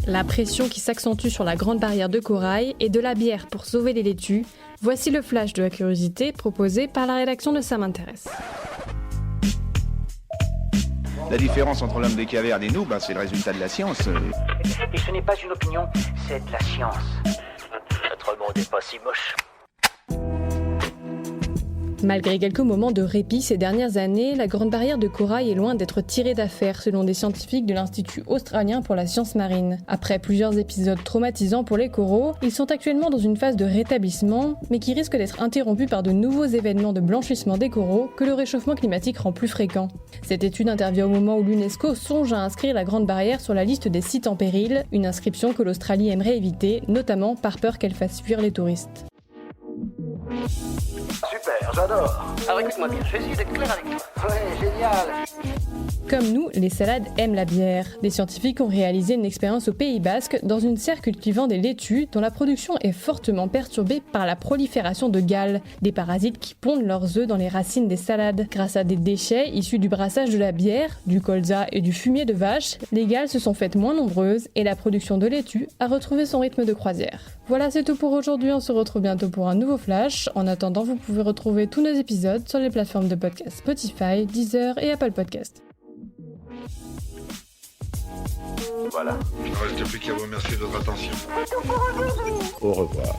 La pression qui s'accentue sur la grande barrière de corail et de la bière pour sauver les laitues, voici le flash de la curiosité proposé par la rédaction de Ça m'intéresse. La différence entre l'homme des cavernes et nous, c'est le résultat de la science. Et ce n'est pas une opinion, c'est de la science. Notre monde n'est pas si moche. Malgré quelques moments de répit ces dernières années, la grande barrière de corail est loin d'être tirée d'affaire selon des scientifiques de l'Institut australien pour la science marine. Après plusieurs épisodes traumatisants pour les coraux, ils sont actuellement dans une phase de rétablissement, mais qui risque d'être interrompue par de nouveaux événements de blanchissement des coraux que le réchauffement climatique rend plus fréquent. Cette étude intervient au moment où l'UNESCO songe à inscrire la grande barrière sur la liste des sites en péril, une inscription que l'Australie aimerait éviter, notamment par peur qu'elle fasse fuir les touristes. Super, j'adore. Alors écoute-moi bien, je vais essayer d'être clair avec toi. Ouais, génial. Comme nous, les salades aiment la bière. Des scientifiques ont réalisé une expérience au Pays Basque dans une serre cultivant des laitues dont la production est fortement perturbée par la prolifération de galles, des parasites qui pondent leurs œufs dans les racines des salades. Grâce à des déchets issus du brassage de la bière, du colza et du fumier de vache, les galles se sont faites moins nombreuses et la production de laitue a retrouvé son rythme de croisière. Voilà, c'est tout pour aujourd'hui, on se retrouve bientôt pour un nouveau flash. En attendant, vous pouvez retrouver tous nos épisodes sur les plateformes de podcast Spotify, Deezer et Apple Podcast. Voilà. Il ne reste plus qu'à vous remercier de votre attention. Au revoir.